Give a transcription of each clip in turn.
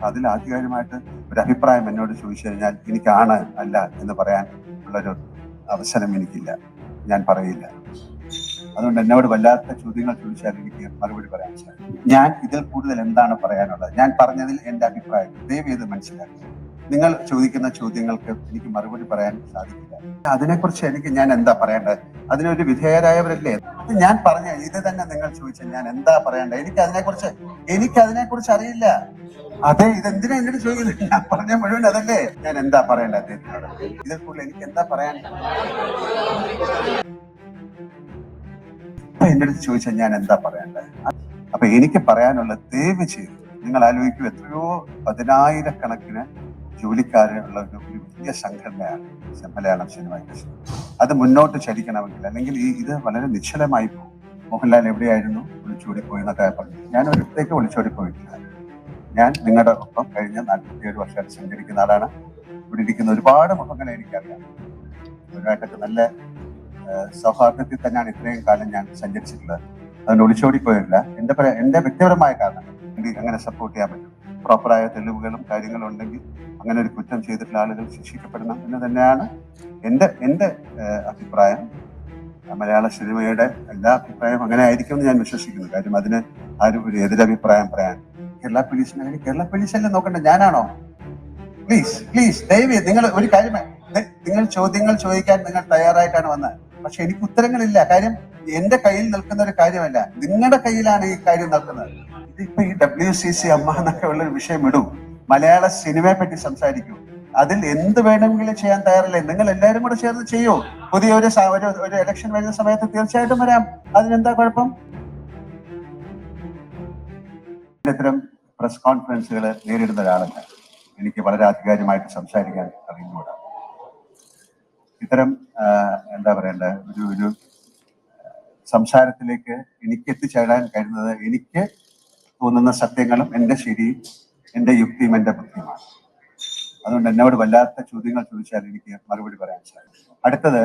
അതിൽ ആധികാരികമായിട്ട് ഒരു അഭിപ്രായം എന്നോട് ചോദിച്ചു കഴിഞ്ഞാൽ എനിക്കാണ് അല്ല എന്ന് പറയാൻ ഉള്ളൊരു അവസരം എനിക്കില്ല, ഞാൻ പറയില്ല. അതുകൊണ്ട് എന്നോട് വല്ലാത്ത ചോദ്യങ്ങൾ ചോദിച്ചാൽ എനിക്ക് മറുപടി പറയാൻ സാധിക്കും. ഞാൻ ഇതിൽ കൂടുതൽ എന്താണ് പറയാനുള്ളത്? ഞാൻ പറഞ്ഞതിൽ എന്റെ അഭിപ്രായം ദയവ് ചെയ്ത് മനസ്സിലാക്കുക. നിങ്ങൾ ചോദിക്കുന്ന ചോദ്യങ്ങൾക്ക് എനിക്ക് മറുപടി പറയാൻ സാധിക്കില്ല. അതിനെക്കുറിച്ച് ഞാൻ എന്താ പറയേണ്ടത്? അതിനൊരു വിധേയരായവരല്ലേ? ഞാൻ പറഞ്ഞ ഇത് തന്നെ നിങ്ങൾ ചോദിച്ചാൽ ഞാൻ എന്താ പറയേണ്ടത്? എനിക്ക് അതിനെക്കുറിച്ച് അറിയില്ല. അതെ, ഇതെന്തിനാ എന്നോട് ചോദിക്കുന്നത്? ഞാൻ പറഞ്ഞ മുഴുവൻ അതല്ലേ. ഞാൻ എന്താ പറയേണ്ടത് അദ്ദേഹത്തിനോട്? ഇതിൽ കൂടുതൽ എനിക്ക് എന്താ പറയാൻ? എന്റെ അടുത്ത് ചോദിച്ചാൽ ഞാൻ എന്താ പറയേണ്ടത്? അപ്പൊ എനിക്ക് പറയാനുള്ള ദയവ് ചെയ്ത് നിങ്ങൾ ആലോചിക്കൂ, എത്രയോ 10,000-കണക്കിന് ജോലിക്കാരുള്ള ഒരു വലിയ സംഘടനയാണ് മലയാളം സിനിമ ഇൻഡസ്ട്രി. അത് മുന്നോട്ട് ചലിക്കണമെങ്കിൽ, അല്ലെങ്കിൽ ഇത് വളരെ നിശ്ചലമായി പോകും. മോഹൻലാൽ എവിടെയായിരുന്നു? ഒളിച്ചോടിപ്പോയി എന്നൊക്കെ പറഞ്ഞു. ഞാൻ ഒരിടത്തേക്ക് ഒളിച്ചോടിപ്പോയിട്ടില്ല. ഞാൻ നിങ്ങളുടെ ഒപ്പം കഴിഞ്ഞ 47 വർഷമായിട്ട് സഞ്ചരിക്കുന്ന ആളാണ്. ഇവിടെ ഇരിക്കുന്ന ഒരുപാട് മുഖങ്ങളെ എനിക്കറിയാം. ഒരുപായിട്ടൊക്കെ നല്ല സൗഹാർദ്ദത്തിൽ തന്നെയാണ് ഇത്രയും കാലം ഞാൻ സഞ്ചരിച്ചിട്ടുള്ളത്. അതുകൊണ്ട് ഒളിച്ചോടിപ്പോയില്ല. എന്റെ വ്യക്തിപരമായ കാരണം എനിക്ക് അങ്ങനെ സപ്പോർട്ട് ചെയ്യാൻ പറ്റും. പ്രോപ്പറായ തെളിവുകളും കാര്യങ്ങളും ഉണ്ടെങ്കിൽ അങ്ങനെ ഒരു കുറ്റം ചെയ്തിട്ടുള്ള ആളുകൾ ശിക്ഷിക്കപ്പെടണം എന്ന് തന്നെയാണ് എന്റെ അഭിപ്രായം. മലയാള സിനിമയുടെ എല്ലാ അഭിപ്രായവും അങ്ങനെ ആയിരിക്കും എന്ന് ഞാൻ വിശ്വസിക്കുന്നു. കാര്യം അതിന് ആരും ഒരു എതിരഭിപ്രായം പറയാൻ കേരള പോലീസല്ലേ നോക്കണ്ട, ഞാനാണോ? പ്ലീസ് ദയവ് നിങ്ങൾ ഒരു കാര്യം, നിങ്ങൾ ചോദ്യങ്ങൾ ചോദിക്കാൻ നിങ്ങൾ തയ്യാറായിട്ടാണ് വന്നത്. പക്ഷെ എനിക്ക് ഉത്തരങ്ങളില്ല. കാര്യം എന്റെ കയ്യിൽ നിൽക്കുന്ന ഒരു കാര്യമല്ല, നിങ്ങളുടെ കയ്യിലാണ് ഈ കാര്യം നിൽക്കുന്നത്. ഇതിപ്പോ ഈ WCC അമ്മ എന്നൊക്കെ ഉള്ളൊരു വിഷയം ഇടൂ, മലയാള സിനിമയെ പറ്റി സംസാരിക്കൂ. അതിൽ എന്ത് വേണമെങ്കിലും ചെയ്യാൻ തയ്യാറല്ലേ? നിങ്ങൾ എല്ലാവരും കൂടെ ചേർന്ന് ചെയ്യൂ. പുതിയ ഒരു ഇലക്ഷൻ വരുന്ന സമയത്ത് തീർച്ചയായിട്ടും വരാം. അതിനെന്താ കുഴപ്പം? ഇത്തരം പ്രസ് കോൺഫറൻസുകൾ നേരിടുന്ന ഒരാളല്ല. എനിക്ക് വളരെ ആധികാരികമായിട്ട് സംസാരിക്കാൻ അറിയുന്നൂടാ. ഇത്തരം എന്താ പറയണ്ട ഒരു സംസാരത്തിലേക്ക് എനിക്ക് എത്തിച്ചേരാൻ കഴിയുന്നത് എനിക്ക് തോന്നുന്ന സത്യങ്ങളും എന്റെ ശരിയും എന്റെ യുക്തിയും എന്റെ ബുദ്ധിയുമാണ്. അതുകൊണ്ട് എന്നോട് വല്ലാത്ത ചോദ്യങ്ങൾ ചോദിച്ചാൽ എനിക്ക് മറുപടി പറയാൻ സാധിക്കും. അടുത്തത്,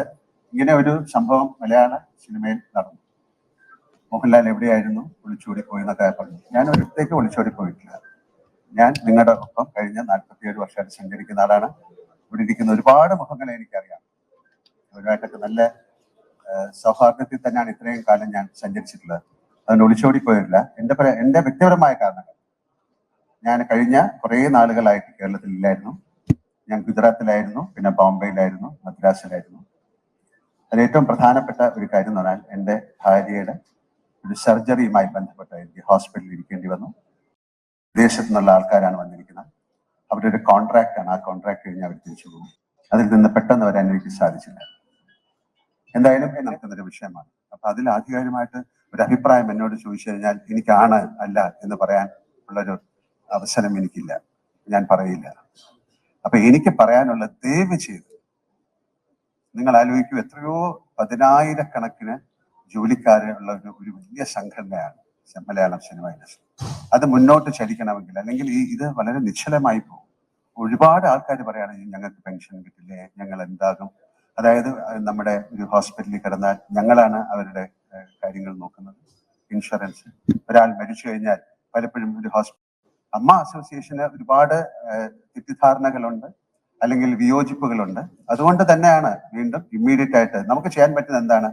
ഇങ്ങനെ ഒരു സംഭവം മലയാള സിനിമയിൽ നടന്നു. മോഹൻലാൽ എവിടെയായിരുന്നു? ഒളിച്ചോടിപ്പോയി എന്നൊക്കെ പറഞ്ഞു. ഞാൻ ഒരിടത്തേക്ക് ഒളിച്ചോടിപ്പോയിട്ടില്ല. ഞാൻ നിങ്ങളുടെ ഒപ്പം കഴിഞ്ഞ 47 വർഷമായിട്ട് സഞ്ചരിക്കുന്ന ആളാണ്. ഇവിടെ ഇരിക്കുന്ന ഒരുപാട് മുഖങ്ങളെ എനിക്കറിയാം. ഒരുപായിട്ടൊക്കെ നല്ല സൗഹാർദ്ദത്തിൽ തന്നെയാണ് ഇത്രയും കാലം ഞാൻ സഞ്ചരിച്ചിട്ടുള്ളത്. അതുകൊണ്ട് ഒളിച്ചോടിപ്പോയില്ല. എന്റെ വ്യക്തിപരമായ കാരണങ്ങൾ, ഞാൻ കഴിഞ്ഞ കുറേ നാളുകളായിട്ട് കേരളത്തിലില്ലായിരുന്നു. ഞാൻ ഗുജറാത്തിലായിരുന്നു, പിന്നെ ബോംബെയിലായിരുന്നു, മദ്രാസിലായിരുന്നു. അതിൽ ഏറ്റവും പ്രധാനപ്പെട്ട ഒരു കാര്യം എന്ന് പറഞ്ഞാൽ എൻ്റെ ഭാര്യയുടെ ഒരു സർജറിയുമായി ബന്ധപ്പെട്ട് എനിക്ക് ഹോസ്പിറ്റലിൽ ഇരിക്കേണ്ടി വന്നു. വിദേശത്തു നിന്നുള്ള ആൾക്കാരാണ് വന്നിരിക്കുന്നത്. അവരുടെ ഒരു കോൺട്രാക്റ്റാണ്. ആ കോൺട്രാക്ട് കഴിഞ്ഞ് അവർ തിരിച്ചു പോകും. അതിൽ നിന്ന് പെട്ടെന്ന് വരാൻ എനിക്ക് സാധിച്ചില്ല. എന്തായാലും നടക്കുന്നൊരു വിഷയമാണ്. അപ്പൊ അതിൽ ആധികാരികമായിട്ട് ഒരു അഭിപ്രായം എന്നോട് ചോദിച്ചു കഴിഞ്ഞാൽ എനിക്കാണ് അല്ല എന്ന് പറയാൻ ഉള്ളൊരു അവസരം എനിക്കില്ല, ഞാൻ പറയില്ല. അപ്പൊ എനിക്ക് പറയാനുള്ള ദയവ് ചെയ്ത് നിങ്ങൾ ആലോചിക്കൂ, എത്രയോ 10,000-കണക്കിന് ജോലിക്കാരുള്ള ഒരു വലിയ സംഘടനയാണ് മലയാളം സിനിമ ഇൻഡസ്ട്രി. അത് മുന്നോട്ട് ചലിക്കണമെങ്കിൽ, അല്ലെങ്കിൽ ഇത് വളരെ നിശ്ചലമായി പോകും. ഒരുപാട് ആൾക്കാർ പറയാണ് ഞങ്ങൾക്ക് പെൻഷൻ കിട്ടില്ലേ, ഞങ്ങൾ എന്താകും? അതായത് നമ്മുടെ ഒരു ഹോസ്പിറ്റലിൽ കിടന്നാൽ ഞങ്ങളാണ് അവരുടെ കാര്യങ്ങൾ നോക്കുന്നത്. ഇൻഷുറൻസ്, ഒരാൾ മരിച്ചു കഴിഞ്ഞാൽ പലപ്പോഴും ഒരു അമ്മ അസോസിയേഷന് ഒരുപാട് തെറ്റിദ്ധാരണകളുണ്ട്, അല്ലെങ്കിൽ വിയോജിപ്പുകളുണ്ട്. അതുകൊണ്ട് തന്നെയാണ് വീണ്ടും ഇമ്മീഡിയറ്റ് ആയിട്ട് നമുക്ക് ചെയ്യാൻ പറ്റുന്നത് എന്താണ്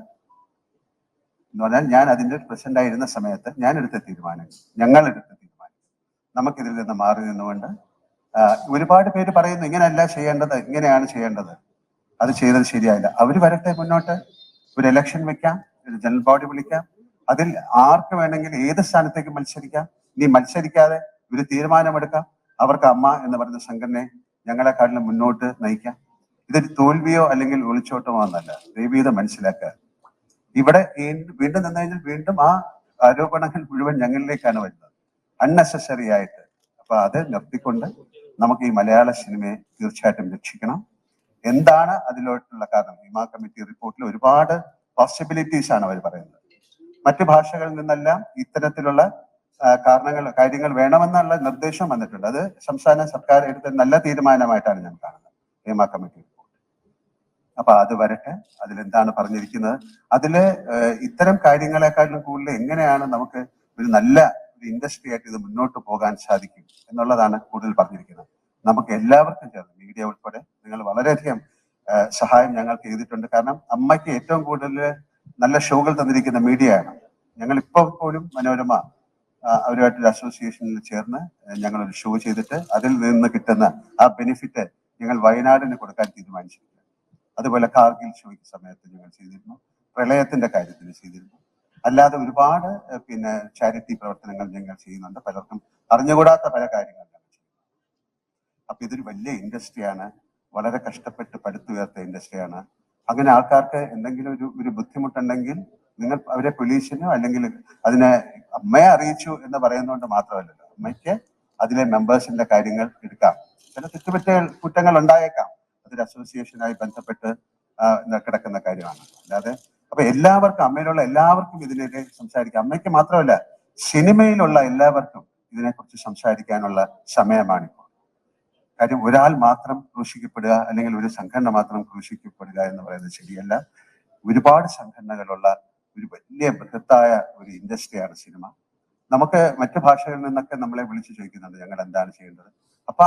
എന്ന് പറഞ്ഞാൽ, ഞാൻ അതിന്റെ പ്രസിഡന്റ് ആയിരുന്ന സമയത്ത് ഞങ്ങൾ എടുത്ത തീരുമാനം നമുക്കിതിൽ നിന്ന് മാറി നിന്നുകൊണ്ട്, ഒരുപാട് പേര് പറയുന്നു ഇങ്ങനെയല്ല ചെയ്യേണ്ടത്, ഇങ്ങനെയാണ് ചെയ്യേണ്ടത്, അത് ചെയ്തത് ശരിയായില്ല. അവര് വരട്ടെ മുന്നോട്ട്, ഒരു ഇലക്ഷൻ വെക്കാം, ഒരു ജനറൽ ബോഡി വിളിക്കാം, അതിൽ ആർക്ക് വേണമെങ്കിൽ ഏത് സ്ഥാനത്തേക്ക് മത്സരിക്കാം. ഇനി മത്സരിക്കാതെ ഒരു തീരുമാനമെടുക്കാം. അവർക്ക് അമ്മ എന്ന് പറയുന്ന സംഘടനയെ ഞങ്ങളെക്കാട്ടിലും മുന്നോട്ട് നയിക്കാം. ഇതൊരു തോൽവിയോ അല്ലെങ്കിൽ ഒളിച്ചോട്ടമോ എന്നല്ല, ദയവീതം മനസ്സിലാക്കുക. ഇവിടെ വീണ്ടും നിന്ന് കഴിഞ്ഞാൽ വീണ്ടും ആ ആരോപണങ്ങൾ മുഴുവൻ ഞങ്ങളിലേക്കാണ് വരുന്നത്, അൺനെസസറി ആയിട്ട്. അപ്പൊ അത് നിർത്തിക്കൊണ്ട് നമുക്ക് ഈ മലയാള സിനിമയെ തീർച്ചയായിട്ടും രക്ഷിക്കണം. എന്താണ് അതിലോട്ടുള്ള കാരണം? ഹിമ കമ്മിറ്റി റിപ്പോർട്ടിൽ ഒരുപാട് പോസിബിലിറ്റീസ് ആണ് അവർ പറയുന്നത്. മറ്റു ഭാഷകളിൽ നിന്നെല്ലാം ഇത്തരത്തിലുള്ള കാര്യങ്ങൾ വേണമെന്നുള്ള നിർദ്ദേശം വന്നിട്ടുണ്ട്. അത് സംസ്ഥാന സർക്കാർ എടുത്ത നല്ല തീരുമാനമായിട്ടാണ് ഞാൻ കാണുന്നത്, ഹിമ കമ്മിറ്റി റിപ്പോർട്ട്. അപ്പൊ അത് വരട്ടെ, അതിലെന്താണ് പറഞ്ഞിരിക്കുന്നത്? അതില് ഇത്തരം കാര്യങ്ങളെക്കാളും കൂടുതൽ എങ്ങനെയാണ് നമുക്ക് ഒരു നല്ല ഒരു ഇൻഡസ്ട്രി ആയിട്ട് ഇത് മുന്നോട്ട് പോകാൻ സാധിക്കും എന്നുള്ളതാണ് കൂടുതൽ പറഞ്ഞിരിക്കുന്നത്. നമുക്ക് എല്ലാവർക്കും ചേർന്ന് മീഡിയ ഉൾപ്പെടെ നിങ്ങൾ വളരെയധികം സഹായം ഞങ്ങൾക്ക് ചെയ്തിട്ടുണ്ട്. കാരണം അമ്മയ്ക്ക് ഏറ്റവും കൂടുതൽ നല്ല ഷോകൾ തന്നിരിക്കുന്ന മീഡിയയാണ്. ഞങ്ങൾ ഇപ്പോൾ പോലും മനോരമ അവരുമായിട്ടൊരു അസോസിയേഷനിൽ ചേർന്ന് ഞങ്ങളൊരു ഷോ ചെയ്തിട്ട് അതിൽ നിന്ന് കിട്ടുന്ന ആ ബെനിഫിറ്റ് ഞങ്ങൾ വയനാടിന് കൊടുക്കാൻ തീരുമാനിച്ചിട്ടുണ്ട്. അതുപോലെ കാർഗിൽ ഷോയ്ക്ക് സമയത്ത് ഞങ്ങൾ ചെയ്തിരുന്നു, പ്രളയത്തിന്റെ കാര്യത്തിൽ ചെയ്തിരുന്നു. അല്ലാതെ ഒരുപാട് ചാരിറ്റി പ്രവർത്തനങ്ങൾ ഞങ്ങൾ ചെയ്യുന്നുണ്ട്. പലർക്കും അറിഞ്ഞുകൂടാത്ത പല കാര്യങ്ങൾ ഞങ്ങൾ ചെയ്യുന്നു. അപ്പൊ ഇതൊരു വലിയ ഇൻഡസ്ട്രിയാണ്, വളരെ കഷ്ടപ്പെട്ട് പടുത്തുയർത്ത ഇൻഡസ്ട്രിയാണ്. അങ്ങനെ ആൾക്കാർക്ക് എന്തെങ്കിലും ഒരു ബുദ്ധിമുട്ടുണ്ടെങ്കിൽ നിങ്ങൾ അവരെ പോലീസിനോ അല്ലെങ്കിൽ അതിനെ അമ്മയെ അറിയിച്ചു എന്ന് പറയുന്നതുകൊണ്ട് മാത്രമല്ലല്ലോ, അമ്മയ്ക്ക് അതിലെ മെമ്പേഴ്സിന്റെ കാര്യങ്ങൾ എടുക്കാം. ചില കുറ്റങ്ങൾ ഉണ്ടായേക്കാം, അതൊരു അസോസിയേഷനായി ബന്ധപ്പെട്ട് കിടക്കുന്ന കാര്യമാണ്. അല്ലാതെ അപ്പൊ എല്ലാവർക്കും, അമ്മയിലുള്ള എല്ലാവർക്കും ഇതിനെതിരെ സംസാരിക്കാം. അമ്മയ്ക്ക് മാത്രമല്ല, സിനിമയിലുള്ള എല്ലാവർക്കും ഇതിനെക്കുറിച്ച് സംസാരിക്കാനുള്ള സമയമാണിപ്പോൾ. കാര്യം ഒരാൾ മാത്രം ക്രൂശിക്കപ്പെടുക അല്ലെങ്കിൽ ഒരു സംഘടന മാത്രം ക്രൂശിക്കപ്പെടുക എന്ന് പറയുന്നത് ശരിയല്ല. ഒരുപാട് സംഘടനകളുള്ള ഒരു വലിയ ബൃഹത്തായ ഒരു ഇൻഡസ്ട്രിയാണ് സിനിമ. നമുക്ക് മറ്റു ഭാഷകളിൽ നിന്നൊക്കെ നമ്മളെ വിളിച്ചു ചോദിക്കുന്നുണ്ട് ഞങ്ങൾ എന്താണ് ചെയ്യേണ്ടത്. അപ്പൊ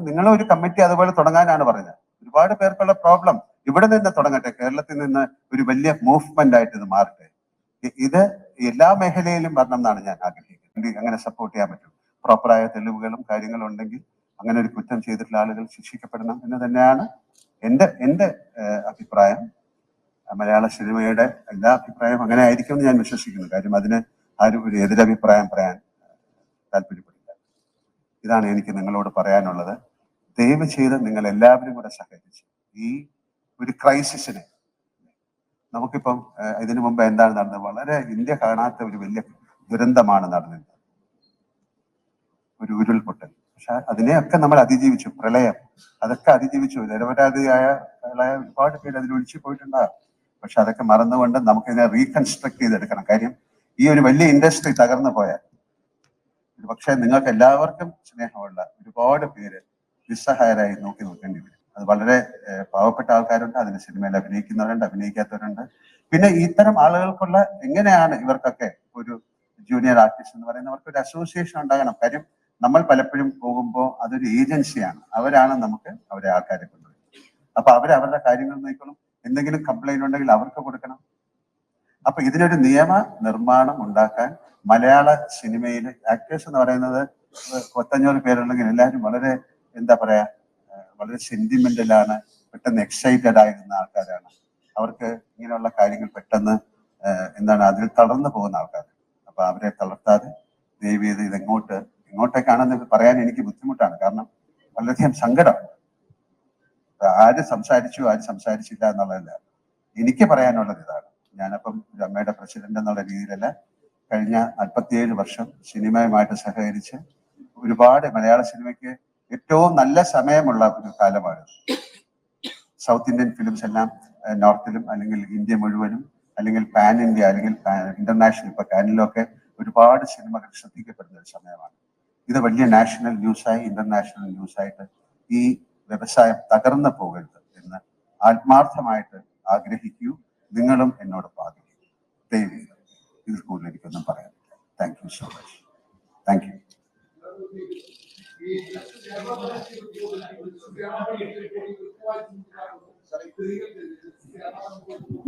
നിങ്ങളെ ഒരു കമ്മിറ്റി അതുപോലെ തുടങ്ങാനാണ് പറഞ്ഞത്. ഒരുപാട് പേർക്കുള്ള പ്രോബ്ലം ഇവിടെ നിന്ന് തുടങ്ങട്ടെ, കേരളത്തിൽ നിന്ന് ഒരു വലിയ മൂവ്മെന്റ് ആയിട്ട് ഇത് മാറട്ടെ. ഇത് എല്ലാ മേഖലയിലും വരണം എന്നാണ് ഞാൻ ആഗ്രഹിക്കുന്നത്. അങ്ങനെ സപ്പോർട്ട് ചെയ്യാൻ പറ്റും. പ്രോപ്പറായ തെളിവുകളും കാര്യങ്ങളും ഉണ്ടെങ്കിൽ അങ്ങനെ ഒരു കുറ്റം ചെയ്തിട്ടുള്ള ആളുകൾ ശിക്ഷിക്കപ്പെടണം എന്ന് തന്നെയാണ് എന്റെ അഭിപ്രായം. മലയാള സിനിമയുടെ എല്ലാ അഭിപ്രായവും അങ്ങനെ ആയിരിക്കും എന്ന് ഞാൻ വിശ്വസിക്കുന്നു. കാര്യം അതിന് ആരും ഒരു എതിരഭിപ്രായം പറയാൻ താല്പര്യപ്പെടില്ല. ഇതാണ് എനിക്ക് നിങ്ങളോട് പറയാനുള്ളത്. ദയവ് ചെയ്ത് നിങ്ങൾ എല്ലാവരും കൂടെ സഹകരിച്ച് ഈ ഒരു ക്രൈസിസിനെ, നമുക്കിപ്പം ഇതിനു മുമ്പ് എന്താണ് നടന്നത്, വളരെ ഇന്ത്യ കാണാത്ത ഒരു വലിയ ദുരന്തമാണ് നടന്നത്, ഒരു ഉരുൾപൊട്ടൽ. പക്ഷെ അതിനെയൊക്കെ നമ്മൾ അതിജീവിച്ചു. പ്രളയം, അതൊക്കെ അതിജീവിച്ചു. നിരപരാധിയായ ഒരുപാട് പേര് അതിൽ ഒഴിച്ചു പോയിട്ടുണ്ടാകും. പക്ഷെ അതൊക്കെ മറന്നുകൊണ്ട് നമുക്കിതിനെ റീകൺസ്ട്രക്ട് ചെയ്തെടുക്കണം. കാര്യം ഈ ഒരു വലിയ ഇൻഡസ്ട്രി തകർന്നു പോയാൽ പക്ഷെ നിങ്ങൾക്ക് എല്ലാവർക്കും സ്നേഹമുള്ള ഒരുപാട് പേര് നിസ്സഹായരായി നോക്കി നോക്കേണ്ടി വരും. അത് വളരെ പാവപ്പെട്ട ആൾക്കാരുണ്ട്, അതിന് സിനിമയിൽ അഭിനയിക്കുന്നവരുണ്ട്, അഭിനയിക്കാത്തവരുണ്ട്. പിന്നെ ഇത്തരം ആളുകൾക്കുള്ള എങ്ങനെയാണ് ഇവർക്കൊക്കെ ഒരു ജൂനിയർ ആർട്ടിസ്റ്റ് എന്ന് പറയുന്നവർക്ക് ഒരു അസോസിയേഷൻ ഉണ്ടാകണം. കാര്യം നമ്മൾ പലപ്പോഴും പോകുമ്പോൾ അതൊരു ഏജൻസിയാണ്, അവരാണ് നമുക്ക് അവരെ ആൾക്കാരെ കൊണ്ടുവരുന്നത്. അപ്പൊ അവരുടെ കാര്യങ്ങൾ നോക്കണം. എന്തെങ്കിലും കംപ്ലൈന്റ് ഉണ്ടെങ്കിൽ അവർക്ക് കൊടുക്കണം. അപ്പൊ ഇതിനൊരു നിയമ നിർമ്മാണം ഉണ്ടാക്കാൻ മലയാള സിനിമയിലെ ആക്ടേഴ്സ് എന്ന് പറയുന്നത് 500 പേരുണ്ടെങ്കിൽ എല്ലാവരും വളരെ എന്താ പറയാ, വളരെ സെന്റിമെന്റലാണ്, പെട്ടെന്ന് എക്സൈറ്റഡ് ആയിരുന്ന ആൾക്കാരാണ്. അവർക്ക് ഇങ്ങനെയുള്ള കാര്യങ്ങൾ പെട്ടെന്ന് അതിൽ തളർന്നു പോകുന്ന ആൾക്കാർ. അപ്പൊ അവരെ തളർത്താതെ ദയവ് ചെയ്ത് ഇങ്ങോട്ടേക്കാണെന്ന് പറയാൻ എനിക്ക് ബുദ്ധിമുട്ടാണ്. കാരണം വളരെയധികം സങ്കടം. ആര് സംസാരിച്ചു ആര് സംസാരിച്ചില്ല എന്നുള്ളതല്ല, എനിക്ക് പറയാനുള്ളത് ഇതാണ്. ഞാനപ്പം ഒരു അമ്മയുടെ പ്രസിഡന്റ് എന്നുള്ള രീതിയിലല്ല, കഴിഞ്ഞ 47 വർഷം സിനിമയുമായിട്ട് സഹകരിച്ച് ഒരുപാട് മലയാള സിനിമയ്ക്ക് ഏറ്റവും നല്ല സമയമുള്ള ഒരു കാലമാണ്. സൗത്ത് ഇന്ത്യൻ ഫിലിംസ് എല്ലാം നോർത്തിലും അല്ലെങ്കിൽ ഇന്ത്യ മുഴുവനും അല്ലെങ്കിൽ പാൻ ഇന്ത്യ അല്ലെങ്കിൽ ഇന്റർനാഷണൽ, ഇപ്പൊ കാനിലൊക്കെ ഒരുപാട് സിനിമകൾ ശ്രദ്ധിക്കപ്പെടുന്ന ഒരു സമയമാണ്. ഇത് വലിയ നാഷണൽ ന്യൂസായി ഇന്റർനാഷണൽ ന്യൂസായിട്ട് ഈ വ്യവസായം തകർന്നു പോകരുത് എന്ന് ആത്മാർത്ഥമായിട്ട് ആഗ്രഹിക്കൂ. നിങ്ങളും എന്നോടൊപ്പം ആഗ്രഹിക്കൂ. ദയവ് ചെയ്ത് ഇതിൽ കൂടുതൽ എനിക്കൊന്നും പറയാനില്ല. Thank you so much. Thank you.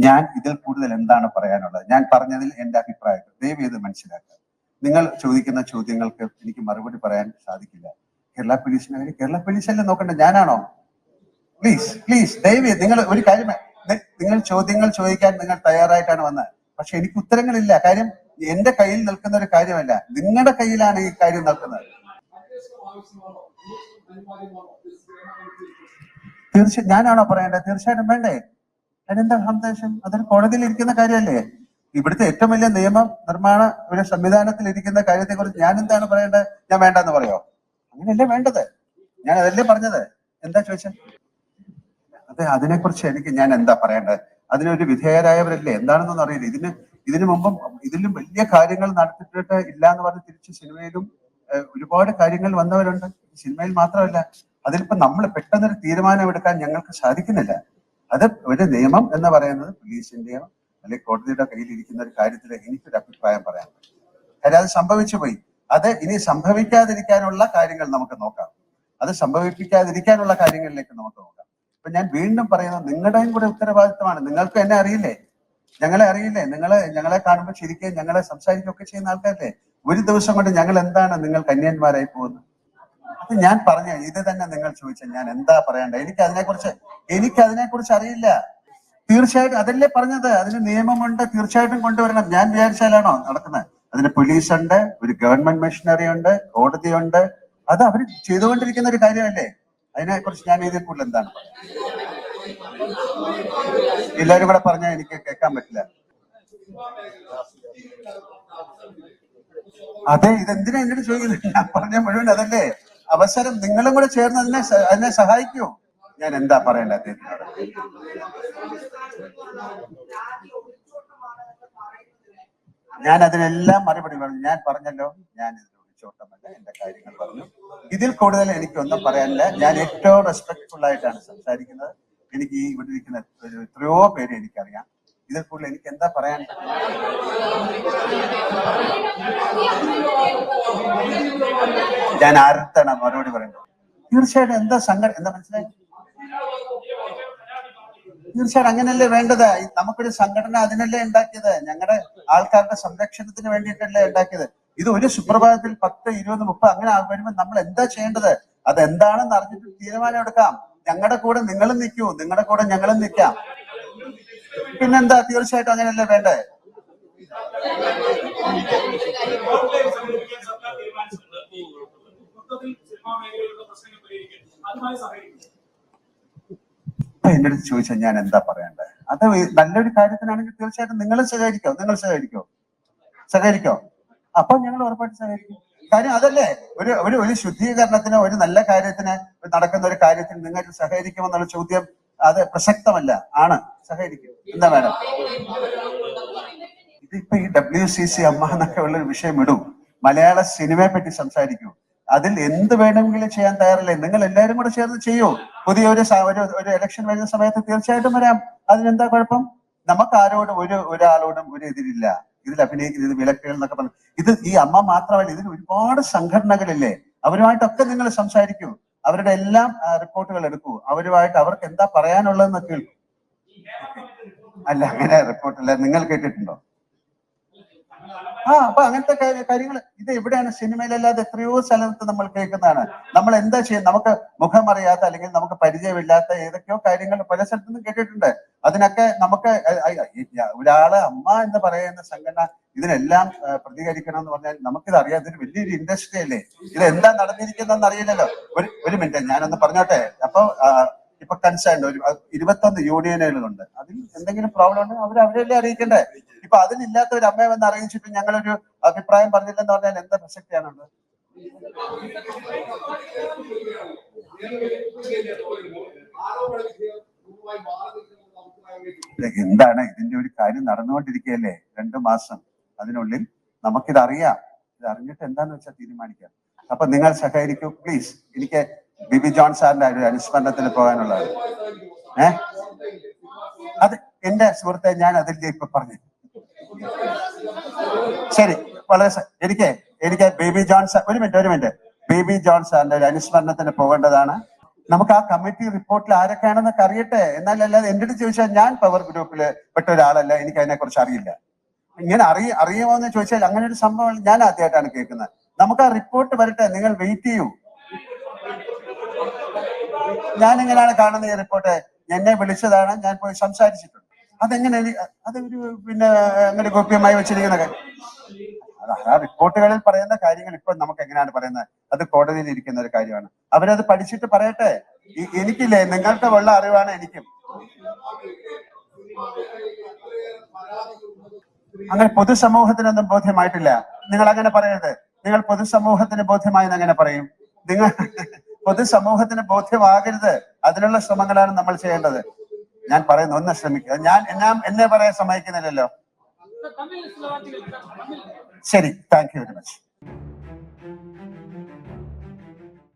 ഞാൻ ഇതിൽ കൂടുതൽ എന്താണ് പറയാനുള്ളത്? ഞാൻ പറഞ്ഞതിൽ എന്റെ അഭിപ്രായം ദയവ് ചെയ്ത് മനസ്സിലാക്കുക. നിങ്ങൾ ചോദിക്കുന്ന ചോദ്യങ്ങൾക്ക് എനിക്ക് മറുപടി പറയാൻ സാധിക്കില്ല. കേരള പോലീസല്ലേ നോക്കണ്ടേ, ഞാനാണോ? പ്ലീസ് ദയവ് ചെയ്ത് നിങ്ങൾ ഒരു കാര്യം, നിങ്ങൾ ചോദ്യങ്ങൾ ചോദിക്കാൻ നിങ്ങൾ തയ്യാറായിട്ടാണ് വന്നത്. പക്ഷെ എനിക്ക് ഉത്തരങ്ങളില്ല. കാര്യം എന്റെ കയ്യിൽ നിൽക്കുന്ന ഒരു കാര്യമല്ല, നിങ്ങളുടെ കയ്യിലാണ് ഈ കാര്യം നിൽക്കുന്നത്. തീർച്ചയായും ഞാനാണോ പറയേണ്ടത്? തീർച്ചയായിട്ടും വേണ്ടേ. അതിനെന്താ സന്ദേശം? അതൊരു കോടതിയിൽ ഇരിക്കുന്ന കാര്യമല്ലേ. ഇവിടുത്തെ ഏറ്റവും വലിയ നിയമ നിർമ്മാണ ഒരു സംവിധാനത്തിൽ ഇരിക്കുന്ന കാര്യത്തെ കുറിച്ച് ഞാൻ എന്താണ് പറയേണ്ടത്? ഞാൻ വേണ്ടെന്ന് പറയോ? അങ്ങനെയല്ലേ വേണ്ടത്. ഞാൻ അതല്ലേ പറഞ്ഞത്. എന്താ ചോദിച്ചത്? അതെ, അതിനെക്കുറിച്ച് ഞാൻ എന്താ പറയേണ്ടത്? അതിനൊരു വിധേയരായവരല്ലേ, എന്താണെന്നൊന്നും അറിയില്ല. ഇതിനു മുമ്പും ഇതിലും വലിയ കാര്യങ്ങൾ നടത്തിയിട്ട് ഇല്ല എന്ന് പറഞ്ഞ് തിരിച്ച് സിനിമയിലും ഒരുപാട് കാര്യങ്ങൾ വന്നവരുണ്ട്. സിനിമയിൽ മാത്രമല്ല, അതിലിപ്പോ നമ്മൾ പെട്ടെന്നൊരു തീരുമാനം എടുക്കാൻ ഞങ്ങൾക്ക് സാധിക്കുന്നില്ല. അത് ഒരു നിയമം എന്ന് പറയുന്നത് പോലീസിന്റെയോ അല്ലെങ്കിൽ കോടതിയുടെ കയ്യിൽ ഇരിക്കുന്ന ഒരു കാര്യത്തിൽ എനിക്കൊരു അഭിപ്രായം പറയാൻ പറ്റും. കാര്യം അത് സംഭവിച്ചു പോയി. അത് ഇനി സംഭവിക്കാതിരിക്കാനുള്ള കാര്യങ്ങൾ നമുക്ക് നോക്കാം. അത് സംഭവിപ്പിക്കാതിരിക്കാനുള്ള കാര്യങ്ങളിലേക്ക് നമുക്ക് നോക്കാം. അപ്പൊ ഞാൻ വീണ്ടും പറയുന്നത്, നിങ്ങളുടെയും കൂടെ ഉത്തരവാദിത്തമാണ്. നിങ്ങൾക്ക് എന്നെ അറിയില്ലേ, ഞങ്ങളെ അറിയില്ലേ? ഞങ്ങളെ കാണുമ്പോൾ ശരിക്കും ഞങ്ങളെ സംസാരിക്കുകയൊക്കെ ചെയ്യുന്ന ആൾക്കാരല്ലേ? ഒരു ദിവസം കൊണ്ട് ഞങ്ങൾ എന്താണ് നിങ്ങൾ കന്യാന്മാരായി പോകുന്നത്? അത് ഞാൻ പറഞ്ഞ ഇത് തന്നെ നിങ്ങൾ ചോദിച്ചാൽ ഞാൻ എന്താ പറയണ്ട? എനിക്ക് അതിനെക്കുറിച്ച് അറിയില്ല. തീർച്ചയായിട്ടും അതല്ലേ പറഞ്ഞത്, അതിന് നിയമമുണ്ട്, തീർച്ചയായിട്ടും കൊണ്ടുവരണം. ഞാൻ വിചാരിച്ചാലാണോ നടക്കുന്നത്? അതിന് പോലീസുണ്ട്, ഒരു ഗവൺമെന്റ് മെഷീനറി ഉണ്ട്, കോടതിയുണ്ട്. അത് അവർ ചെയ്തുകൊണ്ടിരിക്കുന്ന ഒരു കാര്യമല്ലേ? അതിനെക്കുറിച്ച് ഞാൻ ഇതിൽ കൂടുതൽ എന്താണ് എല്ലാവരും കൂടെ പറഞ്ഞാൽ എനിക്ക് കേൾക്കാൻ പറ്റില്ല. അതെ, ഇതെന്തിനാ എന്നോട് ചോദിക്കുന്നത്? ഞാൻ പറഞ്ഞ മുഴുവൻ അതല്ലേ അവസരം. നിങ്ങളും കൂടെ ചേർന്ന് അതിനെ സഹായിക്കൂ. ഞാൻ എന്താ പറയണ്ടേ അദ്ദേഹത്തിനോട്? ഞാൻ അതിനെല്ലാം മറുപടി പറഞ്ഞു. ഞാൻ പറഞ്ഞല്ലോ, ഞാൻ ഇതിൽ ഒളിച്ചോട്ടമല്ല, എന്റെ കാര്യങ്ങൾ പറഞ്ഞു. ഇതിൽ കൂടുതൽ എനിക്കൊന്നും പറയാനില്ല. ഞാൻ ഏറ്റവും റെസ്പെക്ട്ഫുൾ ആയിട്ടാണ് സംസാരിക്കുന്നത്. എനിക്ക് ഈ ഇവിടെ ഇരിക്കുന്ന എത്രയോ പേര് എനിക്കറിയാം. ഇതിൽ കൂടുതൽ എനിക്ക് എന്താ പറയാൻ? ഞാൻ ആർക്കാണ് മറുപടി പറയുന്നത്? തീർച്ചയായിട്ടും എന്താ മനസ്സിലായി? തീർച്ചയായിട്ടും അങ്ങനല്ലേ വേണ്ടത്. നമുക്കൊരു സംഘടന അതിനല്ലേ ഉണ്ടാക്കിയത്, ഞങ്ങളുടെ ആൾക്കാരുടെ സംരക്ഷണത്തിന് വേണ്ടിയിട്ടല്ലേ ഉണ്ടാക്കിയത്. ഇത് ഒരു സുപ്രഭാതത്തിൽ 10, 20, 30 അങ്ങനെ വരുമ്പോൾ നമ്മൾ എന്താ ചെയ്യേണ്ടത്? അതെന്താണെന്ന് അറിഞ്ഞിട്ട് തീരുമാനം എടുക്കാം. ഞങ്ങളുടെ കൂടെ നിങ്ങളും നിൽക്കൂ, നിങ്ങളുടെ കൂടെ ഞങ്ങളും നിൽക്കാം. പിന്നെന്താ? തീർച്ചയായിട്ടും അങ്ങനെയല്ലേ വേണ്ടേ? എന്റെ അടുത്ത് ചോദിച്ചാൽ ഞാൻ എന്താ പറയണ്ടേ? അത് നല്ലൊരു കാര്യത്തിനാണെങ്കിൽ തീർച്ചയായിട്ടും നിങ്ങളും സഹകരിക്കോ? അപ്പൊ ഞങ്ങൾ ഉറപ്പായിട്ട് സഹകരിക്കും. കാര്യം അതല്ലേ, ഒരു ശുദ്ധീകരണത്തിന്, ഒരു നല്ല കാര്യത്തിന്, നടക്കുന്ന ഒരു കാര്യത്തിന് നിങ്ങൾക്ക് സഹകരിക്കുമെന്നുള്ള ചോദ്യം അത് പ്രസക്തമല്ല. ആണ്, സഹകരിക്കും. എന്താ വേണം? ഇതിപ്പോ ഈ WCC അമ്മ എന്നൊക്കെ ഉള്ളൊരു വിഷയം ഇടും. മലയാള സിനിമയെ പറ്റി സംസാരിക്കൂ. അതിൽ എന്ത് വേണമെങ്കിലും ചെയ്യാൻ തയ്യാറല്ലേ? നിങ്ങൾ എല്ലാവരും കൂടെ ചേർന്ന് ചെയ്യൂ. പുതിയ ഒരു ഇലക്ഷൻ വരുന്ന സമയത്ത് തീർച്ചയായിട്ടും വരാം. അതിനെന്താ കുഴപ്പം? നമുക്ക് ആരോടും ഒരാളോടും ഒരു എതിരില്ല. ഇതിൽ അഭിനയിക്കുന്നത് വിലക്കുകൾ എന്നൊക്കെ പറഞ്ഞു. ഈ അമ്മ മാത്രമല്ല, ഇതിൽ ഒരുപാട് സംഘടനകളില്ലേ, അവരുമായിട്ടൊക്കെ നിങ്ങൾ സംസാരിക്കൂ. അവരുടെ എല്ലാം റിപ്പോർട്ടുകൾ എടുക്കൂ. അവരുമായിട്ട് അവർക്ക് എന്താ പറയാനുള്ളതെന്ന് കേൾക്കൂ. അല്ല, അങ്ങനെ റിപ്പോർട്ടല്ല, നിങ്ങൾ കേട്ടിട്ടുണ്ടോ? അപ്പൊ അങ്ങനത്തെ കാര്യങ്ങൾ ഇത് എവിടെയാണ്? സിനിമയിലല്ലാതെ എത്രയോ സ്ഥലത്ത് നമ്മൾ കേൾക്കുന്നതാണ്. നമ്മൾ എന്താ ചെയ്യുന്നത്? നമുക്ക് മുഖമറിയാത്ത അല്ലെങ്കിൽ നമുക്ക് പരിചയമില്ലാത്ത ഏതൊക്കെയോ കാര്യങ്ങൾ പല സ്ഥലത്തുനിന്നും കേട്ടിട്ടുണ്ട്. അതിനൊക്കെ നമുക്ക് ഒരാള് അമ്മ എന്ന് പറയുന്ന സംഘടന ഇതിനെല്ലാം പ്രതികരിക്കണം എന്ന് പറഞ്ഞാൽ നമുക്കിത് അറിയാം. ഇതൊരു വലിയൊരു ഇൻഡസ്ട്രി അല്ലേ? ഇത് എന്താ നടന്നിരിക്കുന്നതെന്ന് അറിയില്ലല്ലോ. ഒരു മിനിറ്റ് ഞാനൊന്ന് പറഞ്ഞോട്ടെ. അപ്പൊ ഇപ്പൊ കൺസേൺ ഒരു 21 യൂണിയനുകളുണ്ട്. അതിൽ എന്തെങ്കിലും പ്രോബ്ലം ഉണ്ടെങ്കിൽ അവരല്ലേ അറിയിക്കണ്ടേ? ഇപ്പൊ അതിലില്ലാത്ത ഒരു അമ്മയെ വന്ന് അറിയിച്ചിട്ട് ഞങ്ങളൊരു അഭിപ്രായം പറഞ്ഞില്ലെന്ന് പറഞ്ഞാൽ എന്താ പ്രസക്തിയാണുള്ളത്? എന്താണ് ഇതിന്റെ ഒരു കാര്യം നടന്നുകൊണ്ടിരിക്കുകയല്ലേ? 2 മാസം അതിനുള്ളിൽ നമുക്കിതറിയാം. ഇത് അറിഞ്ഞിട്ട് എന്താന്ന് വെച്ചാൽ തീരുമാനിക്കാം. അപ്പൊ നിങ്ങൾ സഹകരിക്കൂ പ്ലീസ്. എനിക്ക് ബിബി ജോൺ സാറിന്റെ ഒരു അനുസ്മരണത്തിന് പോകാനുള്ളത്. അത് എന്റെ സുഹൃത്തെ, ഞാൻ അതിൽ ഇപ്പൊ പറഞ്ഞു. ശരി, വളരെ എനിക്ക് ബേബി ജോൺ സാർ ഒരു മിനിറ്റ് ബേബി ജോൺ സാറിന്റെ ഒരു അനുസ്മരണത്തിന് പോകേണ്ടതാണ്. നമുക്ക് ആ കമ്മിറ്റി റിപ്പോർട്ടിൽ ആരൊക്കെയാണെന്നൊക്കെ അറിയട്ടെ. എന്നാലല്ലാതെ എന്റെ അടുത്ത് ചോദിച്ചാൽ ഞാൻ പവർ ഗ്രൂപ്പില് പെട്ട ഒരാളല്ല, എനിക്ക് അതിനെ കുറിച്ച് അറിയില്ല. ഇങ്ങനെ അറിയുമോ എന്ന് ചോദിച്ചാൽ അങ്ങനെ ഒരു സംഭവം ഞാൻ ആദ്യമായിട്ടാണ് കേൾക്കുന്നത്. നമുക്ക് ആ റിപ്പോർട്ട് വരട്ടെ, നിങ്ങൾ വെയിറ്റ് ചെയ്യൂ. ഞാൻ എങ്ങനെയാണ് കാണുന്നത് ഈ റിപ്പോർട്ട്? എന്നെ വിളിച്ചതാണ്, ഞാൻ പോയി സംസാരിച്ചിട്ടുണ്ട്. അതെങ്ങനെ? അതൊരു അങ്ങനെ ഗോപ്യമായി വെച്ചിരിക്കുന്ന കാര്യം. ആ റിപ്പോർട്ടുകളിൽ പറയുന്ന കാര്യങ്ങൾ ഇപ്പൊ നമുക്ക് എങ്ങനെയാണ് പറയുന്നത്? അത് കോടതിയിൽ ഇരിക്കുന്ന ഒരു കാര്യമാണ്. അവരത് പഠിച്ചിട്ട് പറയട്ടെ. എനിക്കില്ലേ, നിങ്ങൾക്ക് ഉള്ള അറിവാണ് എനിക്കും. അങ്ങനെ പൊതുസമൂഹത്തിനൊന്നും ബോധ്യമായിട്ടില്ല. നിങ്ങൾ അങ്ങനെ പറയരുത്. നിങ്ങൾ പൊതുസമൂഹത്തിന് ബോധ്യമായെന്ന് അങ്ങനെ പറയും. നിങ്ങൾ പൊതുസമൂഹത്തിന് ബോധ്യമാകരുത്. അതിനുള്ള ശ്രമങ്ങളാണ് നമ്മൾ ചെയ്യേണ്ടത്. ഞാൻ പറയുന്നു, ഒന്ന് ശ്രമിക്കുക. എന്നെ പറയാൻ സമ്മതിക്കുന്നില്ലല്ലോ. ശരി, താങ്ക് യു വെരി മച്ച്.